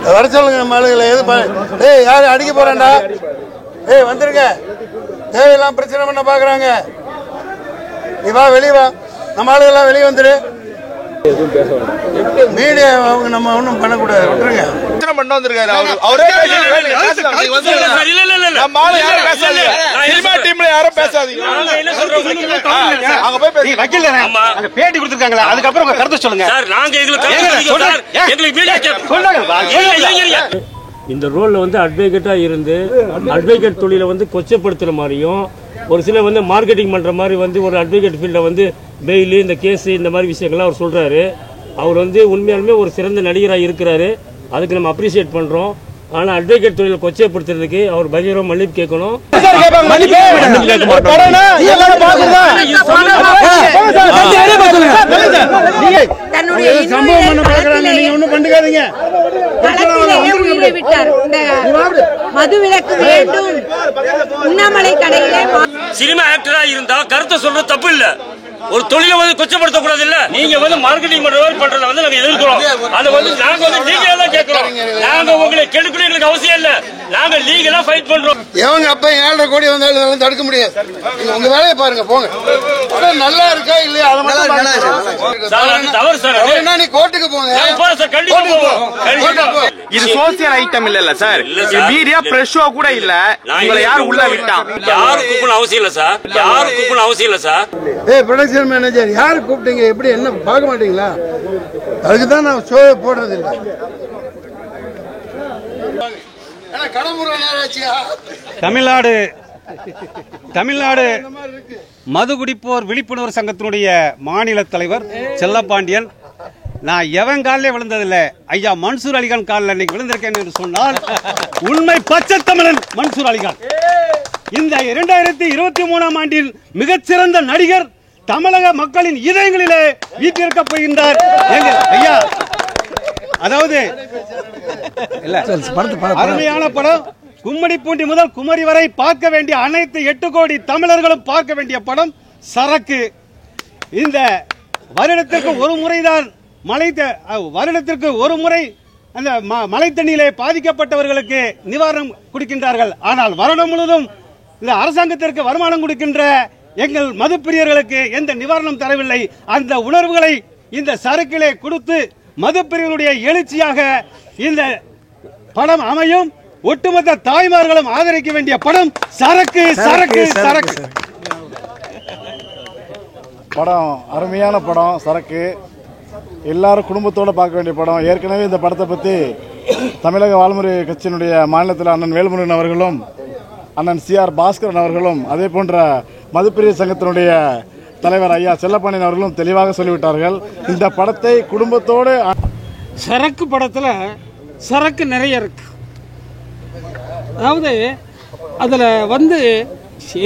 வர சொல்லுங்க நம்ம ஆளுகளை. எது யாரு அடிக்க போறான்டா? வந்துருங்க. தேவையெல்லாம் பிரச்சனை பண்ண பாக்குறாங்க. நீ வா, வெளியே வா. நம்ம ஆளுகெல்லாம் வெளியே வந்துரு. மீடியா அவங்க நம்ம ஒன்றும் பண்ணக்கூடாது, விட்டுருங்க. பண்ண வந்திருக்காரு அவரே. பேட்டி கொடுத்திருக்காங்களா? அதுக்கப்புறம் கருத்து சொல்லுங்க. இந்த ரோல்ல வந்து அட்வொகேட்டா இருந்து அட்வொகேட் தொழிலை வந்து கொச்சப்படுத்துற மாதிரியும், ஒரு சில வந்து மார்க்கெட்டிங் பண்ற மாதிரி வந்து ஒரு அட்வொகேட் ஃபீல்ட வந்து பெயில், இந்த கேஸ், இந்த மாதிரி விஷயங்கள்லாம் அவர் சொல்றாரு. அவர் வந்து உண்மையாலுமே ஒரு சிறந்த நடிகராக இருக்கிறாரு. அதுக்கு நம்ம அப்ரிசியேட் பண்றோம். ஆனா அட்வொகேட் தொழிலை கொச்சைப்படுத்துறதுக்கு அவர் பகிரங்க மன்னிப்பு கேட்கணும். மதுவிலக்கு வேண்டும். உண்ணாமலை கடையிலே சினிமா ஆக்டரா இருந்தா கருத்தை சொல்றது தப்பு இல்ல. ஒரு தொழிலை வந்து கொச்சப்படுத்த கூடாது இல்ல. நீங்க வந்து மார்க்கெட்டிங் பண்றத வந்து நாங்க எதிர்க்கிறோம். அதை வந்து நாங்க வந்து லீகலா தான் கேட்கிறோம். நாங்க உங்களை கெடுக்கணும் எங்களுக்கு அவசியம் இல்ல. நாங்க லீகலா ஃபைட் பண்றோம். எவங்க அப்ப 7.5 கோடி வந்தாலும் தடுக்க முடியாது. உங்க வேலையை பாருங்க, போங்க. நல்லா இருக்கா இல்லையா அதை மட்டும் தவறு சார். நீ கோர்ட்டுக்கு போங்க. இது சோசியல் ஐட்டம் இல்ல சார். மீடியா பிரஸ் ஷோ கூட இல்ல. உங்களை யார் உள்ள விட்டான்? யாரும் கூப்பிடணும் அவசியம் இல்ல சார். யாரும் கூப்பிடணும் அவசியம் இல்ல சார். ப்ரொடக்ஷன் மேனேஜர் யாரு கூப்பிட்டீங்க? எப்படி என்ன பார்க்க மாட்டீங்களா? அதுக்கு தான் நான் ஷோ போடுறது இல்லை. தமிழ்நாடு மது குடிப்போர் விழிப்புணர்வு சங்கத்தினுடைய மாநில தலைவர் செல்லப்பாண்டியன். நான் எவன் காலிலே விழுந்ததில்லை. ஐயா மன்சூர் அலிகான் காலில் இன்னைக்கு விழுந்திருக்கேன் என்று சொன்னால் உண்மை பச்சை தமிழன் மன்சூர் அலிகான். இந்த 2023ஆம் ஆண்டின் மிகச்சிறந்த நடிகர் தமிழக மக்களின் இதயங்களிலே வீட்டிற்கப் போகின்றார். ஐயா, அதாவது அருமையான படம். கும்மிடிப்பூண்டி முதல் குமரி வரை பார்க்க வேண்டிய அனைத்து 8 கோடி தமிழர்களும் பார்க்க வேண்டிய படம் சரக்கு. இந்த வருடத்திற்கு ஒரு முறைதான் வருடத்திற்கு ஒரு முறை அந்த மழை தண்ணியிலே பாதிக்கப்பட்டவர்களுக்கு நிவாரணம் கொடுக்கின்றார்கள். ஆனால் வருடம் முழுவதும் இந்த அரசாங்கத்திற்கு வருமானம் கொடுக்கின்ற எங்கள் மதுப்பிரியர்களுக்கு எந்த நிவாரணம் தரவில்லை. அந்த உணர்வுகளை இந்த சரக்கிலே கொடுத்து மதுப்பிரியர்களுடைய எழுச்சியாக இந்த படம் அமையும். ஒட்டுமொத்த தாய்மார்களும் ஆதரிக்க வேண்டிய படம் சரக்கு சரக்கு சரக்கு. படம் அருமையான படம் சரக்கு. எல்லாரும் குடும்பத்தோடு பார்க்க வேண்டிய படம். ஏற்கனவே இந்த படத்தை பற்றி தமிழக வாழ்முறை கட்சியினுடைய மாநிலத்தில் அண்ணன் வேல்முருகன் அவர்களும் அண்ணன் சிஆர் பாஸ்கரன் அவர்களும் அதே போன்ற மதுப்பிரிய சங்கத்தினுடைய தலைவர் ஐயா செல்லப்பாண்டியன் அவர்களும் தெளிவாக சொல்லிவிட்டார்கள். இந்த படத்தை குடும்பத்தோடு சரக்கு படத்தில் சரக்கு நிறைய இருக்கு. அதாவது அதில் வந்து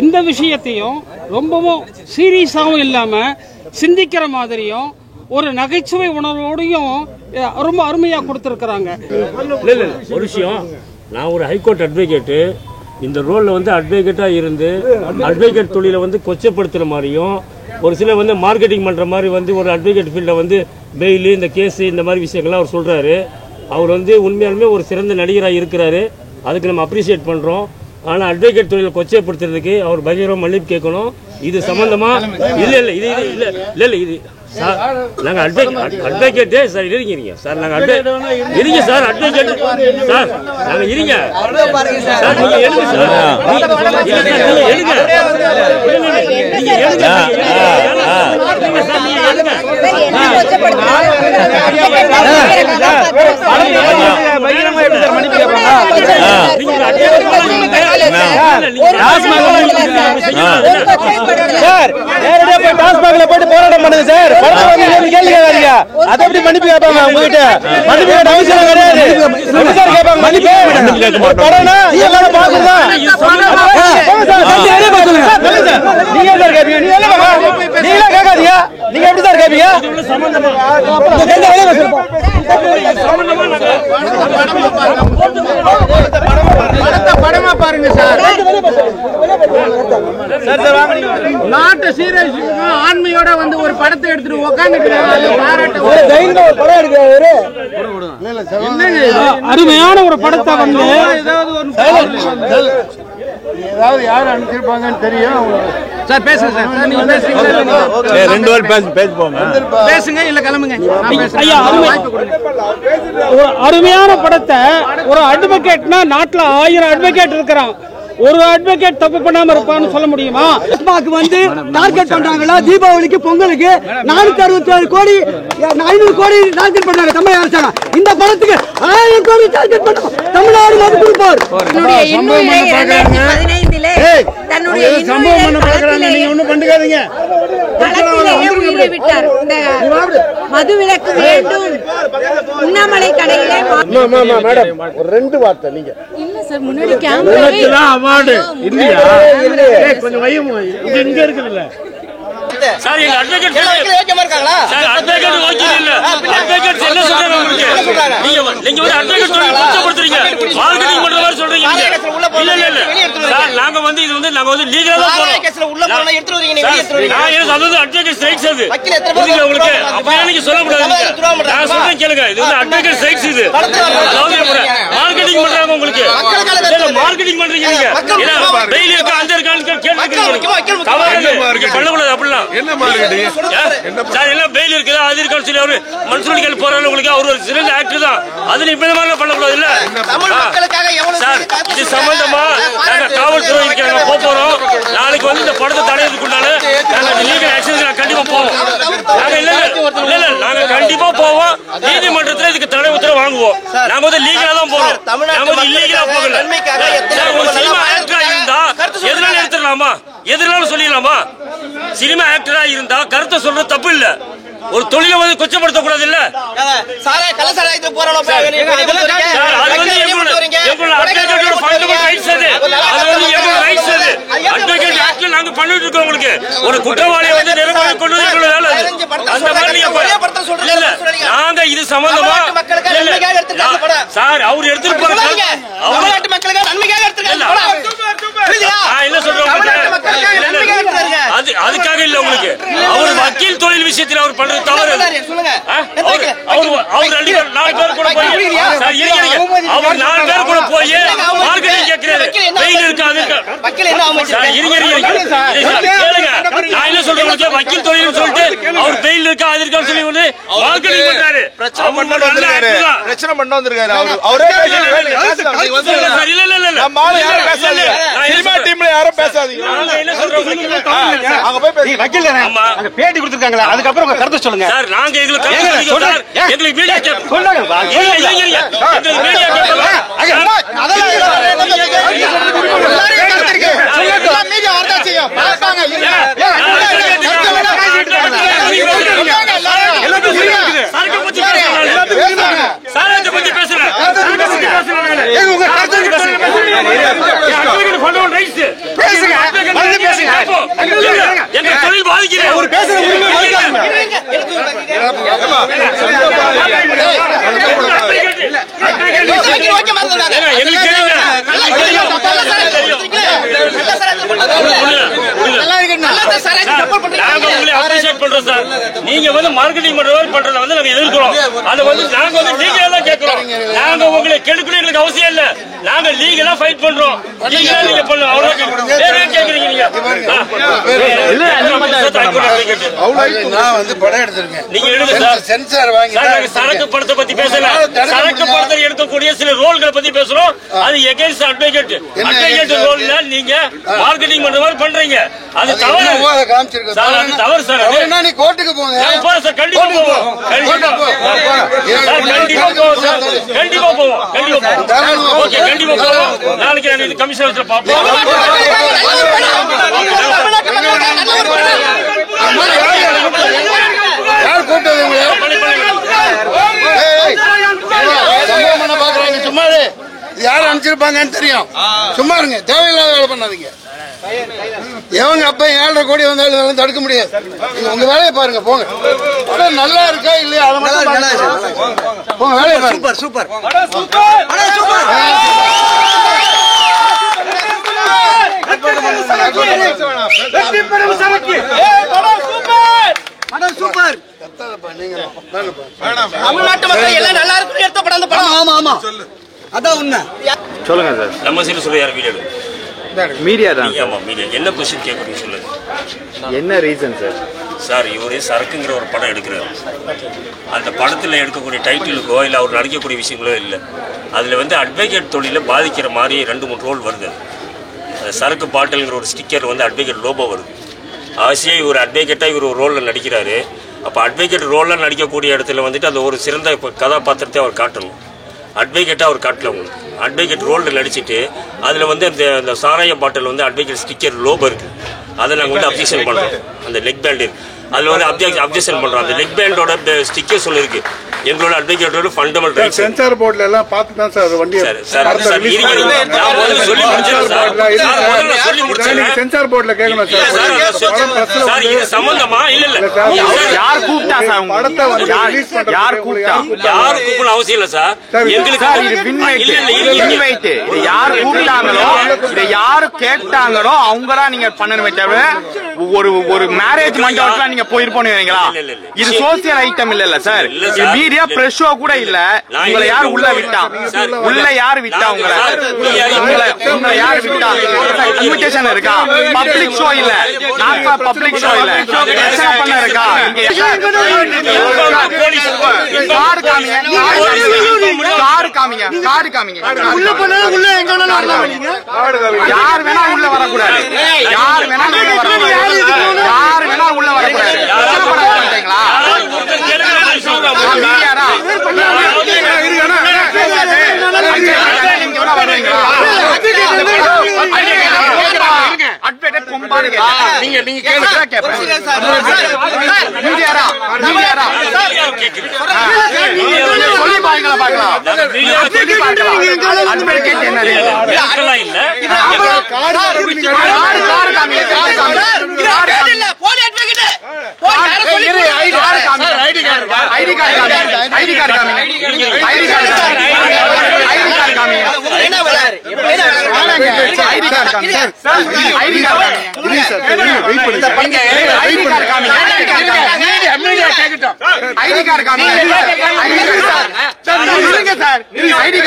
எந்த விஷயத்தையும் ரொம்பவும் சீரியஸாகவும் இல்லாமல் சிந்திக்கிற மாதிரியும் ஒரு நகைச்சுவை உணர்வோடையும் ரொம்ப அருமையாக கொடுத்துருக்குறாங்க. ஒரு விஷயம், நான் ஒரு ஹைகோர்ட் அட்வொகேட்டு. இந்த ரோலில் வந்து அட்வொகேட்டாக இருந்து அட்வொகேட் தொழிலை வந்து கொச்சப்படுத்துகிற மாதிரியும், ஒரு சில வந்து மார்க்கெட்டிங் பண்ணுற மாதிரி வந்து ஒரு அட்வொகேட் ஃபீல்டை வந்து பெயில், இந்த கேஸு, இந்த மாதிரி விஷயங்கள்லாம் அவர் சொல்கிறாரு. அவர் வந்து உண்மையாலுமே ஒரு சிறந்த நடிகராக இருக்கிறாரு. அதுக்கு நம்ம அப்ரிசியேட் பண்ணுறோம். ஆனால் அட்வொகேட் தொழிலை கொச்சைப்படுத்துறதுக்கு அவர் பகிரங்க மன்னிப்பு கேட்கணும். இது சம்பந்தமாக இது சார், நாங்கள் அட்வொகேட்டே சார் இருக்கீங்க சார். நாங்கள் இருங்க சார், அட்வொகேட் சார், நாங்கள் இருங்க சார். நீங்கள் எடுங்க சார், டாஸ்மாக்ல போட்டு போராட்டம் பண்ணுங்க சார். கேள்வி கேட்காதீங்க. அதை எப்படி மன்னிப்பு கேட்பாங்க? உங்ககிட்ட மன்னிப்பு கேட்ட அவசியம் கிடையாது. கேட்பாங்க மன்னிப்பு படம்னா எல்லாரும் பாக்குறதா? நீங்க சார் கேட்பீங்க, நீங்களே கேட்காதீங்க. நீங்க எப்படி சார் கேட்பீங்க? படமா பாருங்க சார். நாட்டு சீரழிச்சு ஆண்மையோட வந்து ஒரு படத்தை எடுத்துட்டு உட்காந்துட்டு அருமையான ஒரு படத்தை வந்து ஏதாவது யார் அனுப்பிச்சிருப்பாங்கன்னு தெரியும் சார் பேசுங்க சார் நீங்க பேசுறீங்க ரெண்டு பேர் பேசுங்க இல்ல கிளம்புங்க ஐயா அருமையான படத்தை ஒரு அட்வொகேட்னா நாட்டுல 1000 அட்வொகேட் இருக்கிறான் ஒரு அட்வொகேட் தப்பு பண்ணாம இருப்பான்னு சொல்ல முடியுமா வந்து டார்கெட் பண்றாங்களா தீபாவளிக்கு பொங்கலுக்கு 467 கோடி 500 கோடி டார்கெட் பண்றாங்க தமிழக அரசாங்கம் இந்த படத்துக்கு 1000 கோடி டார்கெட் பண்ண தமிழ்நாடு மது கொடுப்பார் தன்னுடைய சம்பவம் பண்ண பாக்குறாங்க நீங்க ஒண்ணும் பண்ணிக்காதீங்க விட்டார் மது விலக்கு வேண்டும் உண்ணாமலை கடையிலே மேடம் ஒரு 2 வார்த்தை நீங்க இல்ல சார் முன்னாடி கேமரா அவார்டு இல்லையா கொஞ்சம் வையும் இங்க இருக்குதுல்ல சார் எங்க அட்வொகேட் சார் அட்வொகேட் ஓகே இல்ல அட்வொகேட் என்ன சொல்றாங்க உங்களுக்கு நீங்க ஒரு அட்வொகேட் குற்றப்படுத்துறீங்க மார்க்கெட்டிங் பண்ற மாதிரி சொல்றீங்க இல்ல சார் நாங்க வந்து இது வந்து நாங்க வந்து லீகலா தான் போறோம் கேஸ்ல உள்ள போறோம் எடுத்து வரீங்க நீங்க எடுத்து வரீங்க நான் ஏன் அது அட்வொகேட் ரைட்ஸ் அது புரியுது உங்களுக்கு அப்படியே நீங்க சொல்ல கூடாது நான் சொல்றேன் கேளுங்க இது வந்து அட்வொகேட் ரைட்ஸ் இது மார்க்கெட்டிங் பண்றாங்க உங்களுக்கு மார்க்கெட்டிங் பண்றீங்க நீங்க டெய்லி இருக்க அந்த இருக்கான்னு கேட்டுக்கிறீங்க தவறு பண்ணக்கூடாது அப்படிலாம் என்ன மார்க்கெட்டிங் சார் எல்லாம் பெயில் இருக்குது அது இருக்கான்னு சொல்லி அவரு மனுஷனுக்கு போறாரு உங்களுக்கு அவர் ஒரு சிறந்த ஆக்டர் தான் அது இப்ப மாதிரி பண்ணக்கூடாது இல்ல சார் இது சம்பந்தமா நாங்க காவல்துறை இருக்காங்க போறோம் நாளைக்கு வந்து இந்த படத்தை தடையதுக்குண்டான நாங்க லீகல் ஆக்ஷன் கண்டிப்பா போவோம் நாங்க இல்ல நாங்க கண்டிப்பா போவோம் நீதிமன்றத்துல இதுக்கு தடை உத்தரவு வாங்குவோம் நாங்க வந்து லீகலா தான் போறோம் நாங்க வந்து இல்லீகலா போகல ஒரு சினிமா ஆக்டரா இருந்தா எதனால எடுத்துடலாமா எதனால சொல்லிடலாமா சினிமா ஆக்டரா இருந்தா கருத்தை சொல்றது தப்பு இல்ல ஒரு தொழிலை வந்து கொச்சப்படுத்த கூடாது இல்ல நாங்க பண்ணிட்டு இருக்கோம் உங்களுக்கு ஒரு குற்றவாளியை வந்து நிரூபணை கொண்டு வேலை அந்த மாதிரி இல்ல நாங்க இது சம்பந்தமா சார் அவர் எடுத்துட்டு போறாங்க என்ன சொல்றோம் அதுக்காக இல்ல உங்களுக்கு அவர் வக்கீல் தொழில் விஷயத்தில் அவர் பண்றது தவறு அவர் 4 பேர் கூட போய் சார் அவர் 4 பேர் கூட போய் மார்க்கெட்டிங் கேட்கிறாரு வெயில் இருக்காது சார் கேளுங்க நான் என்ன சொல்றேன் உங்களுக்கு வக்கீல் தொழில் சொல்லிட்டு அவர் வெயில் இருக்கா அது இருக்கான்னு சொல்லி வந்து மார்க்கெட்டிங் பண்றாரு பிரச்சனை பண்ண வந்திருக்காரு அவரே பேட்டி கொடுத்திருக்காங்களா அதுக்கப்புறம் உங்க கருத்து சொல்லுங்க சார் நாங்க எங்களுக்கு மீடியா தொழில் பாதிக்கிறேன் ஒரு பேசுற நீங்க வந்து மார்க்கெட்டிங் பண்றத வந்து நாங்க எதிர்க்கிறோம் அதை வந்து நாங்க வந்து லீகலா தான் கேட்கிறோம் நாங்க உங்களை கெடுக்கணும் எங்களுக்கு அவசியம் இல்ல நாங்க லீகலா ஃபைட் பண்றோம் லீகலா நீங்க பண்ணுங்க அவ்வளவு வேற கேக்குறீங்க நீங்க நான் வந்து படம் எடுத்திருக்கேன் நீங்க எடுங்க சார் சென்சார் வாங்கி சரக்கு படத்தை பத்தி பேசல சரக்கு படத்தை எடுக்கக்கூடிய சில ரோல்களை பத்தி பேசுறோம் அது எகைன்ஸ்ட் அட்வொகேட் ரோல்ல நீங்க மார்க்கெட்டிங் பண்ற மாதிரி பண்றீங்க அது தவறு சார் அது தவறு சார் நீ கோர்ட்டுக்கு போங்க போறோம் சார் கண்டிப்பா போவோம் கண்டிப்பா போவோம் ஓகே கண்டிப்பா போவோம் நாளைக்கு நான் இது கமிஷனர்ல பாப்போம் யார் கூட்டது சும்மா யாரும் அனுப்பிச்சிருப்பாங்கன்னு தெரியும் சும்மா இருங்க தேவையில்லாத வேலை பண்ணாதீங்க எவங்க அப்ப 7.5 கோடி வந்தாலும் தடுக்க முடியாது உங்க வேலையை பாருங்க போங்க படம் நல்லா இருக்கா இல்லையா அதை மட்டும் போங்க வேலையை பாருங்க சூப்பர் சூப்பர் வெற்றி பெறும் சரக்கு. படம் சூப்பர். தமிழ்நாட்டு மக்கள் எல்லாம் நல்லா இருக்குன்னு எடுத்த படம் அந்த படம். ஆமா ஆமா அதான் உண்மை. சொல்லுங்க சார். நம்ம சைடு சொல்ல யார் வீடியோ மீடியா தான். ஆமா மீடியா. என்ன கொஸ்டின் கேட்குறீங்க சொல்லுங்க. என்ன ரீசன் சார்? சார் இவரே சரக்குங்கிற ஒரு படம் எடுக்கிறார். அந்த படத்தில் எடுக்கக்கூடிய டைட்டிலுக்கோ இல்லை அவர் நடிக்கக்கூடிய விஷயங்களோ இல்லை. அதில் வந்து அட்வொகேட் தொழிலை பாதிக்கிற மாதிரி 2-3 ரோல் வருது. அந்த சரக்கு பாட்டில்ங்கிற ஒரு ஸ்டிக்கர் வந்து அட்வொகேட் லோபோ வருது. அவசியம் இவர் அட்வொகேட்டாக இவர் ஒரு ரோலில் நடிக்கிறாரு. அப்போ அட்வொகேட் ரோலில் நடிக்கக்கூடிய இடத்துல வந்துட்டு அந்த ஒரு சிறந்த கதாபாத்திரத்தை அவர் காட்டணும். அட்வொகேட்டாக அவர் காட்டல உங்களுக்கு. அட்வொகேட் ரோலில் நடிச்சுட்டு அதில் வந்து அந்த சாராய பாட்டில் வந்து அட்வொகேட் ஸ்டிக்கர் லோபோ இருக்குது. அதை நாங்கள் வந்து அப்ஜெக்ஷன் பண்ணுறோம். அந்த லெக் பேண்ட் இருக்குது அதில் வந்து அப்ஜெக்ஷன் பண்ணுறோம். அந்த லெக் பேண்டோட ஸ்டிக்கர் சொல்லிருக்கு எங்களோட அட்வொகேட்டோட ஃபண்டமெண்டல் ரைட்ஸ். சென்சார் போர்டுல எல்லாம் பார்த்து தான் சார் வண்டி சார் சொல்லி முடிச்சேன் சார். சென்சார் போர்டுல கேட்கணும் சார் இது சம்பந்தமா இல்ல யார் கூப்பிட்டா சார்? படத்தை வந்து ரிலீஸ் பண்றது யார் கூப்பிட்டா? யார் கூப்பிட அவசியம் இல்ல சார். எங்களுக்கு இன்வைட் இது யார் கூப்பிட்டாங்களோ இதை யாரு கேட்டாங்களோ அவங்களா நீங்க பண்ணணுமே தவிர ஒரு மேரேஜ் மண்டபத்துல நீங்க போயிருப்போம்ங்களா? இது சோசியல் ஐட்டம் இல்ல சார். மீடியா பிரஸ் ஷோ கூட இல்ல. உங்களை யார் உள்ள விட்டா? உள்ள யார் விட்டா? உங்களை யார் விட்டா? இன்விடேஷன் இருக்கா? பப்ளிக் ஷோ இல்ல. நார்மல் பப்ளிக் ஷோ இல்ல. பிரச்சனை பண்ண இருக்கா? கார் காமிங்க. கார் காமிங்க. கார் காமிங்க. உள்ள போனா உள்ள எங்க வேணாலும் வரலாம். யார் வேணா உள்ள வரக்கூடாது. யார் வேணா உள்ள வரக்கூடாது. யார் வேணா உள்ள வரக்கூடாது. பிரச்சனை பண்ண மாட்டீங்களா? மீடியாரா அட்வொகேட் கொம்பாரு நீங்க கேட்பேன். மீடியாரா மீடியாரா சொல்லி பாருங்களா பார்க்கலாம். சொல்லி பார்க்கலாம். அட்வொகேட் என்னது? கார் காமிங்க. கார் காமிங்க. இல்ல போலி அட்வொகேட் ஐடி கார்டு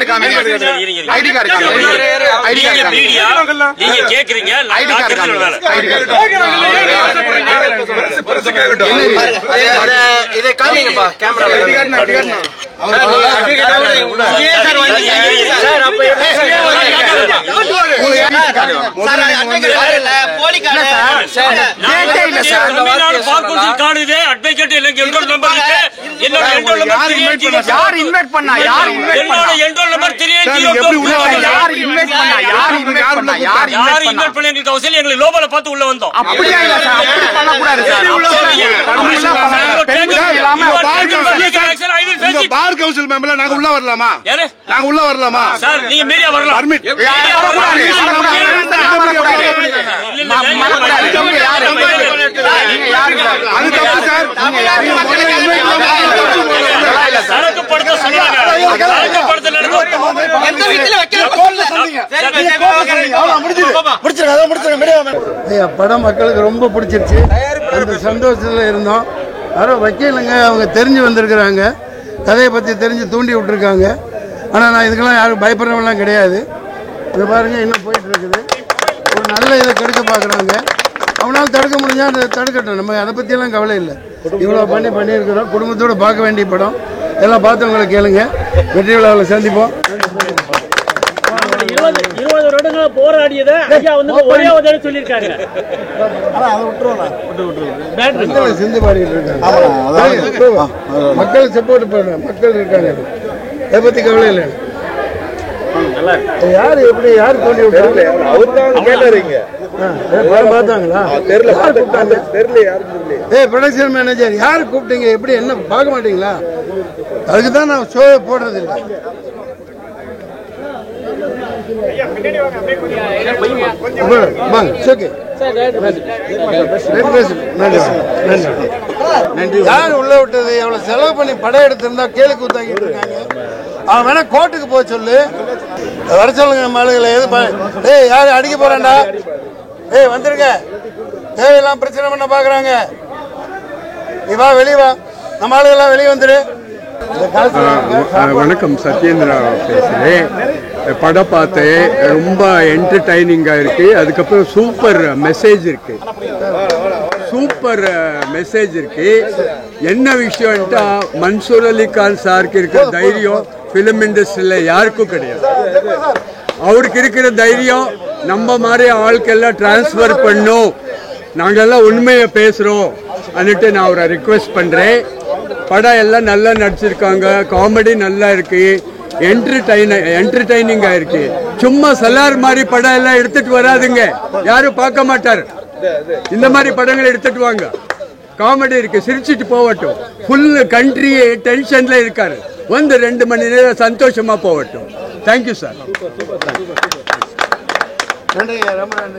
காமிங்க. நீங்க கேக்குறீங்க இதை காமிங்கப்பா கேமரா. பார் கவுன்சில் மெம்பர்ல நாங்க உள்ள வரலாமா? நாங்க உள்ள வரலாமா சார்? நீங்க மீடியா வரலாம். பர்மிட் சரக்கு படத்தை சொன்னாங்க. சரக்கு படத்தை எந்த வீட்டுல படம் மக்களுக்கு ரொம்ப பிடிச்சிருச்சு. அந்த சந்தோஷத்துல இருந்தோம். யாரும் வக்கீலுங்க அவங்க தெரிஞ்சு வந்திருக்கிறாங்க. கதையை பற்றி தெரிஞ்சு தூண்டி விட்டுருக்காங்க. ஆனால் நான் இதுக்கெல்லாம் யாரும் பயப்படுறவங்களாம் கிடையாது. இது பாருங்க இன்னும் போயிட்டு இருக்குது. ஒரு நல்ல இதை கெடுக்க பார்க்குறாங்க. அவனால் தடுக்க முடிஞ்சா அதை தடுக்கட்டும். நம்ம அதை பற்றியெல்லாம் கவலை இல்லை. இவ்வளோ பண்ணியிருக்கிறோம். குடும்பத்தோடு பார்க்க வேண்டிய படம். எல்லாம் பார்த்தவங்களை கேளுங்க. வெற்றி விழாவில் சந்திப்போம். 20 வருடங்களா போராடியதை ஐயா வந்து ஒரே ஒரு சொல்லியிருக்காங்க. சிந்து பாடிட்டு இருக்காங்க. மக்கள் சப்போர்ட் பண்ண மக்கள் இருக்காங்க. அதை பத்தி கவலை இல்லை. யாரு எப்படி யாரு தோண்டி விட்டாங்க? பார்த்தாங்களா? ப்ரொடக்ஷன் மேனேஜர் யாரு கூப்பிட்டீங்க? எப்படி என்ன பார்க்க மாட்டீங்களா? அதுக்கு தான் நான் ஷோவை போடுறது இல்லை. யார் உள்ள விட்டது? எவ்வளவு செலவு பண்ணி படம் எடுத்திருந்தா கேளு கூத்தாக்கிட்டு இருக்காங்க. அவன் வேணா கோர்ட்டுக்கு போக சொல்லு. வர சொல்லுங்க. மலுகளை எது யாரு அடிக்க போறான்டா? வந்துருங்க. தேவையெல்லாம் பிரச்சனை பண்ண பாக்குறாங்க. நீ வா, வெளியே வா, நம்ம ஆளுகள்லாம் வெளியே வந்துரு. வணக்கம், சத்யேந்திரா பேசுகிறேன். படம் பார்த்தேன், ரொம்ப என்டர்டைனிங்காக இருக்கு. அதுக்கப்புறம் சூப்பர் மெசேஜ் இருக்கு, சூப்பர் மெசேஜ் இருக்கு. என்ன விஷயம்ட்டா மன்சூர் அலி கான் சாருக்கு இருக்கிற தைரியம் ஃபிலிம் இண்டஸ்ட்ரியில் யாருக்கும் கிடையாது. அவருக்கு இருக்கிற தைரியம் நம்ம மாதிரி ஆளுக்கெல்லாம் டிரான்ஸ்ஃபர் பண்ணும், நாங்கெல்லாம் உண்மையை பேசுகிறோம் அன்னிட்டு நான் அவரை ரிக்வெஸ்ட் பண்ணுறேன். படம் எல்லாம் நல்லா நடிச்சிருக்காங்க, காமெடி நல்லா இருக்கு, என்டர்டைனிங்காக இருக்கு. சும்மா சலார் மாதிரி படம் எல்லாம் எடுத்துட்டு வராதுங்க, யாரும் பார்க்க மாட்டார். இந்த மாதிரி படங்களை எடுத்துட்டு வாங்க, காமெடி இருக்கு, சிரிச்சிட்டு போகட்டும். ஃபுல் கண்ட்ரியே டென்ஷன்ல இருக்காரு, வந்து 2 மணி நேரம் சந்தோஷமா போகட்டும். Thank you sir. நன்றி, ரொம்ப நன்றி.